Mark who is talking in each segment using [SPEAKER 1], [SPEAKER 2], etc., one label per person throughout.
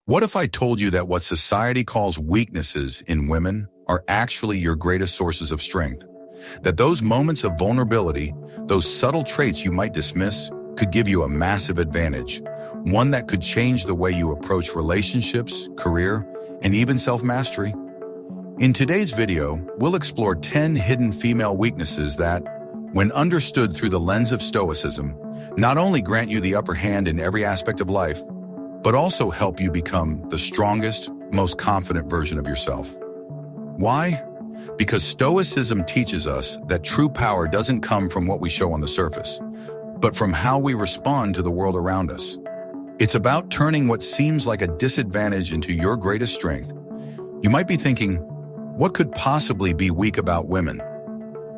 [SPEAKER 1] What if I told you that what society calls weaknesses in women are actually your greatest sources of strength? That those moments of vulnerability, those subtle traits you might dismiss, could give you a massive advantage, one that could change the way you approach relationships, career, and even self-mastery? In today's video, we'll explore 10 hidden female weaknesses that, when understood through the lens of Stoicism, not only grant you the upper hand in every aspect of life, but also help you become the strongest, most confident version of yourself. Why? Because Stoicism teaches us that true power doesn't come from what we show on the surface, but from how we respond to the world around us. It's about turning what seems like a disadvantage into your greatest strength. You might be thinking, what could possibly be weak about women?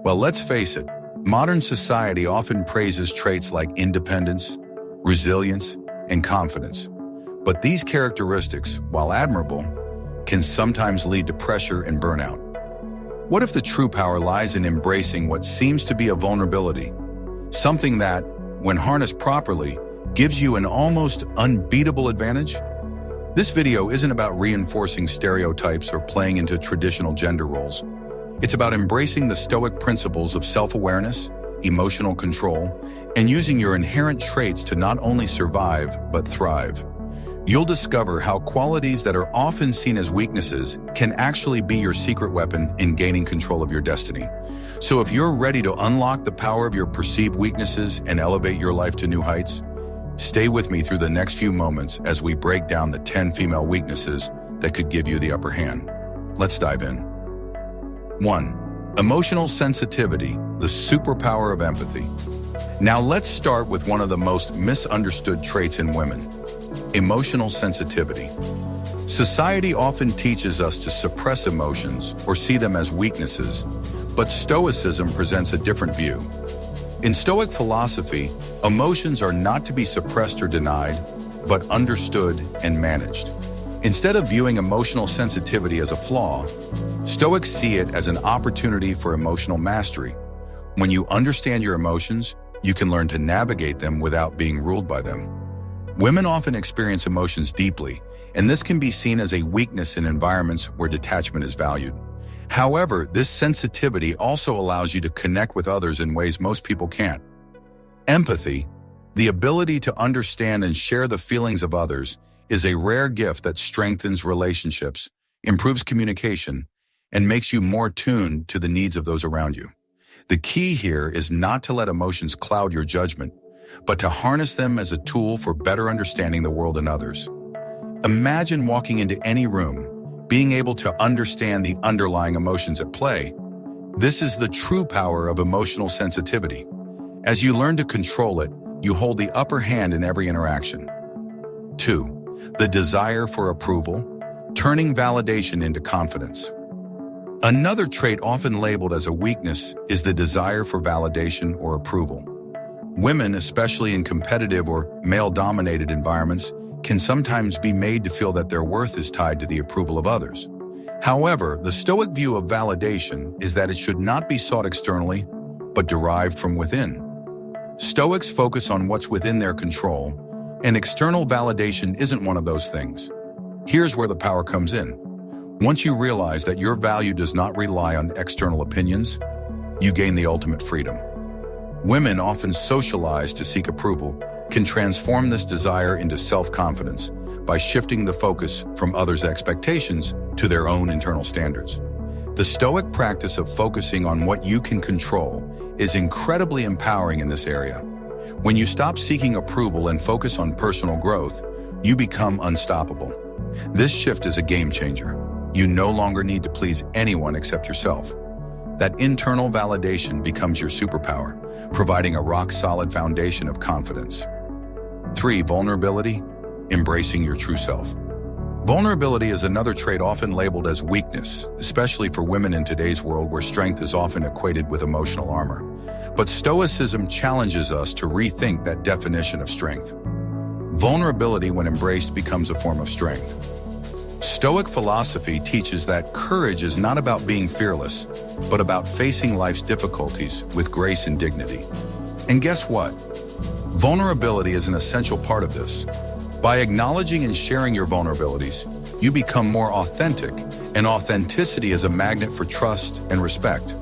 [SPEAKER 1] Well, let's face it, modern society often praises traits like independence, resilience, and confidence. But these characteristics, while admirable, can sometimes lead to pressure and burnout. What if the true power lies in embracing what seems to be a vulnerability, something that, when harnessed properly, gives you an almost unbeatable advantage? This video isn't about reinforcing stereotypes or playing into traditional gender roles. It's about embracing the Stoic principles of self-awareness, emotional control, and using your inherent traits to not only survive, but thrive. You'll discover how qualities that are often seen as weaknesses can actually be your secret weapon in gaining control of your destiny. So if you're ready to unlock the power of your perceived weaknesses and elevate your life to new heights, stay with me through the next few moments as we break down the 10 female weaknesses that could give you the upper hand. Let's dive in. 1. Emotional sensitivity, the superpower of empathy. Now let's start with one of the most misunderstood traits in women: emotional sensitivity. Society often teaches us to suppress emotions or see them as weaknesses, but Stoicism presents a different view. In Stoic philosophy, emotions are not to be suppressed or denied, but understood and managed. Instead of viewing emotional sensitivity as a flaw, Stoics see it as an opportunity for emotional mastery. When you understand your emotions, you can learn to navigate them without being ruled by them. Women often experience emotions deeply, and this can be seen as a weakness in environments where detachment is valued. However, this sensitivity also allows you to connect with others in ways most people can't. Empathy, the ability to understand and share the feelings of others, is a rare gift that strengthens relationships, improves communication, and makes you more tuned to the needs of those around you. The key here is not to let emotions cloud your judgment, but to harness them as a tool for better understanding the world and others. Imagine walking into any room, being able to understand the underlying emotions at play. This is the true power of emotional sensitivity. As you learn to control it, you hold the upper hand in every interaction. 2. The desire for approval, turning validation into confidence. Another trait often labeled as a weakness is the desire for validation or approval. Women, especially in competitive or male-dominated environments, can sometimes be made to feel that their worth is tied to the approval of others. However, the Stoic view of validation is that it should not be sought externally, but derived from within. Stoics focus on what's within their control, and external validation isn't one of those things. Here's where the power comes in. Once you realize that your value does not rely on external opinions, you gain the ultimate freedom. Women, often socialized to seek approval, can transform this desire into self-confidence by shifting the focus from others' expectations to their own internal standards. The Stoic practice of focusing on what you can control is incredibly empowering in this area. When you stop seeking approval and focus on personal growth, you become unstoppable. This shift is a game changer. You no longer need to please anyone except yourself. That internal validation becomes your superpower, providing a rock-solid foundation of confidence. 3. Vulnerability, embracing your true self. Vulnerability is another trait often labeled as weakness, especially for women in today's world where strength is often equated with emotional armor. But Stoicism challenges us to rethink that definition of strength. Vulnerability, when embraced, becomes a form of strength. Stoic philosophy teaches that courage is not about being fearless, but about facing life's difficulties with grace and dignity. And guess what? Vulnerability is an essential part of this. By acknowledging and sharing your vulnerabilities, you become more authentic, and authenticity is a magnet for trust and respect.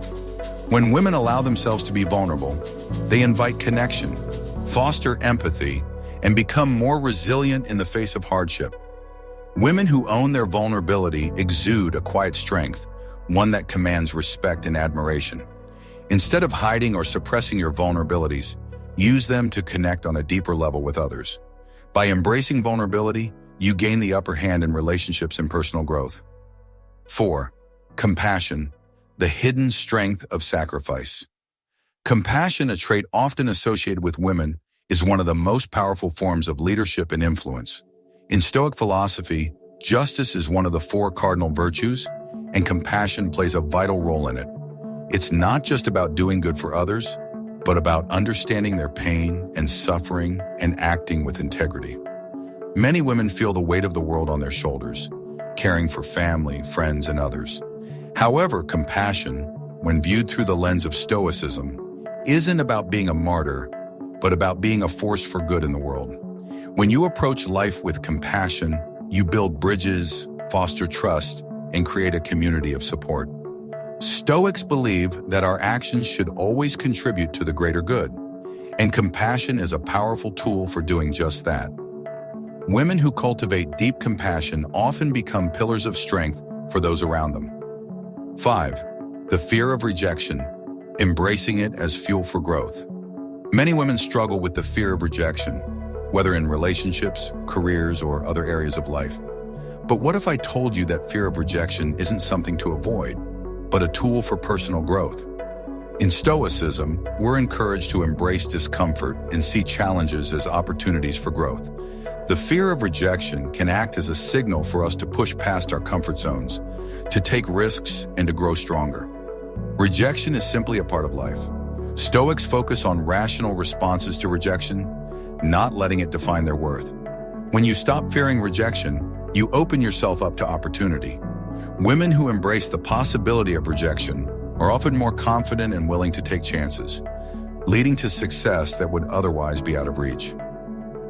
[SPEAKER 1] When women allow themselves to be vulnerable, they invite connection, foster empathy, and become more resilient in the face of hardship. Women who own their vulnerability exude a quiet strength, one that commands respect and admiration. Instead of hiding or suppressing your vulnerabilities, use them to connect on a deeper level with others. By embracing vulnerability, you gain the upper hand in relationships and personal growth. 4. Compassion, the hidden strength of sacrifice. Compassion, a trait often associated with women, is one of the most powerful forms of leadership and influence. In Stoic philosophy, justice is one of the 4 cardinal virtues, and compassion plays a vital role in it. It's not just about doing good for others, but about understanding their pain and suffering and acting with integrity. Many women feel the weight of the world on their shoulders, caring for family, friends, and others. However, compassion, when viewed through the lens of Stoicism, isn't about being a martyr, but about being a force for good in the world. When you approach life with compassion, you build bridges, foster trust, and create a community of support. Stoics believe that our actions should always contribute to the greater good, and compassion is a powerful tool for doing just that. Women who cultivate deep compassion often become pillars of strength for those around them. 5. The fear of rejection, embracing it as fuel for growth. Many women struggle with the fear of rejection, whether in relationships, careers, or other areas of life. But what if I told you that fear of rejection isn't something to avoid, but a tool for personal growth? In Stoicism, we're encouraged to embrace discomfort and see challenges as opportunities for growth. The fear of rejection can act as a signal for us to push past our comfort zones, to take risks, and to grow stronger. Rejection is simply a part of life. Stoics focus on rational responses to rejection, not letting it define their worth. When you stop fearing rejection, you open yourself up to opportunity. Women who embrace the possibility of rejection are often more confident and willing to take chances, leading to success that would otherwise be out of reach.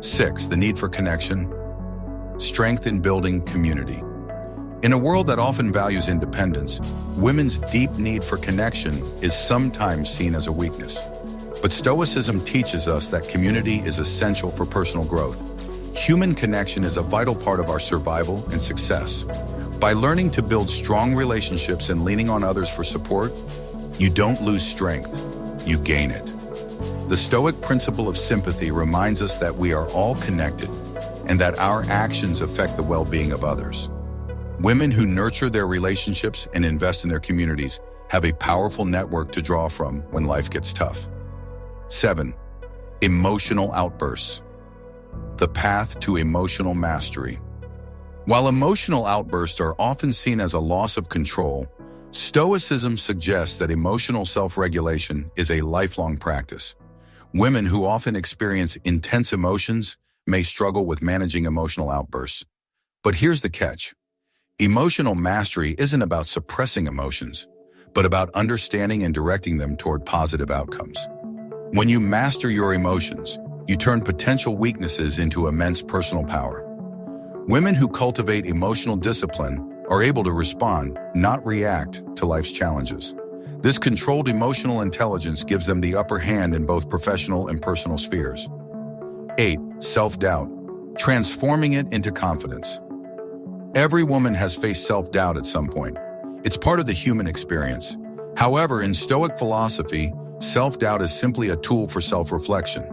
[SPEAKER 1] 6. The need for connection, strength in building community. In a world that often values independence, women's deep need for connection is sometimes seen as a weakness. But Stoicism teaches us that community is essential for personal growth. Human connection is a vital part of our survival and success. By learning to build strong relationships and leaning on others for support, you don't lose strength, you gain it. The Stoic principle of sympathy reminds us that we are all connected and that our actions affect the well-being of others. Women who nurture their relationships and invest in their communities have a powerful network to draw from when life gets tough. 7. Emotional outbursts, the path to emotional mastery. While emotional outbursts are often seen as a loss of control, Stoicism suggests that emotional self-regulation is a lifelong practice. Women who often experience intense emotions may struggle with managing emotional outbursts. But here's the catch. Emotional mastery isn't about suppressing emotions, but about understanding and directing them toward positive outcomes. When you master your emotions, you turn potential weaknesses into immense personal power. Women who cultivate emotional discipline are able to respond, not react, to life's challenges. This controlled emotional intelligence gives them the upper hand in both professional and personal spheres. 8. Self-doubt, transforming it into confidence. Every woman has faced self-doubt at some point. It's part of the human experience. However, in Stoic philosophy, self-doubt is simply a tool for self-reflection.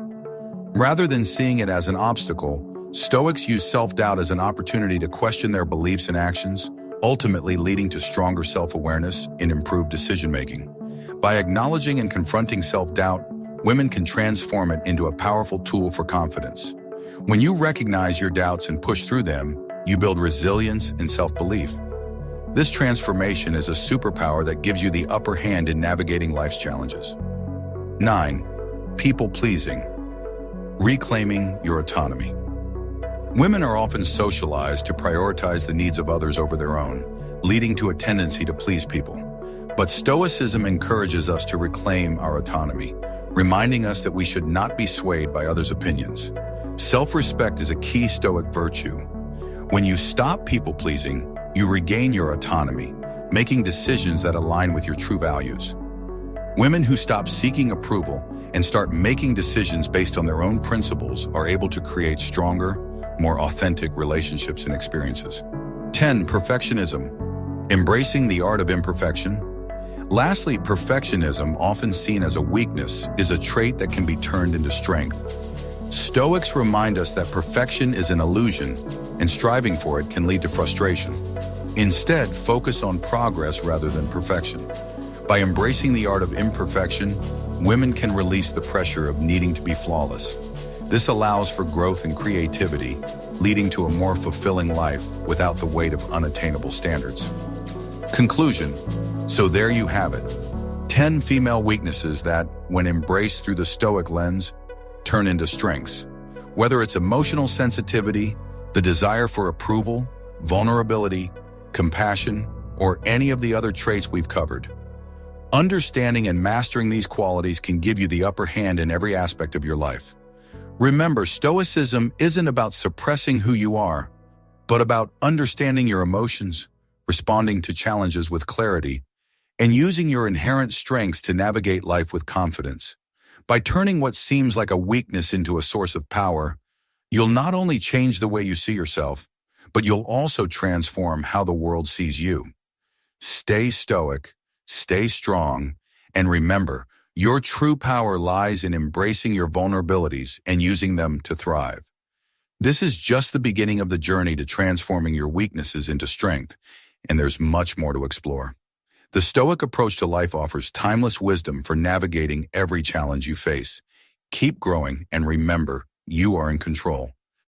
[SPEAKER 1] Rather than seeing it as an obstacle, Stoics use self-doubt as an opportunity to question their beliefs and actions, ultimately leading to stronger self-awareness and improved decision-making. By acknowledging and confronting self-doubt, women can transform it into a powerful tool for confidence. When you recognize your doubts and push through them, you build resilience and self-belief. This transformation is a superpower that gives you the upper hand in navigating life's challenges. 9. People-pleasing, reclaiming your autonomy. Women are often socialized to prioritize the needs of others over their own, leading to a tendency to please people. But Stoicism encourages us to reclaim our autonomy, reminding us that we should not be swayed by others' opinions. Self-respect is a key Stoic virtue. When you stop people-pleasing, you regain your autonomy, making decisions that align with your true values. Women who stop seeking approval and start making decisions based on their own principles are able to create stronger, more authentic relationships and experiences. 10. Perfectionism. Embracing the art of imperfection. Lastly, perfectionism, often seen as a weakness, is a trait that can be turned into strength. Stoics remind us that perfection is an illusion, and striving for it can lead to frustration. Instead, focus on progress rather than perfection. By embracing the art of imperfection, women can release the pressure of needing to be flawless. This allows for growth and creativity, leading to a more fulfilling life without the weight of unattainable standards. Conclusion. So there you have it. 10 female weaknesses that, when embraced through the Stoic lens, turn into strengths. Whether it's emotional sensitivity, the desire for approval, vulnerability, compassion, or any of the other traits we've covered. Understanding and mastering these qualities can give you the upper hand in every aspect of your life. Remember, Stoicism isn't about suppressing who you are, but about understanding your emotions, responding to challenges with clarity, and using your inherent strengths to navigate life with confidence. By turning what seems like a weakness into a source of power, you'll not only change the way you see yourself, but you'll also transform how the world sees you. Stay stoic, stay strong, and remember, your true power lies in embracing your vulnerabilities and using them to thrive. This is just the beginning of the journey to transforming your weaknesses into strength, and there's much more to explore. The Stoic approach to life offers timeless wisdom for navigating every challenge you face. Keep growing and remember, you are in control.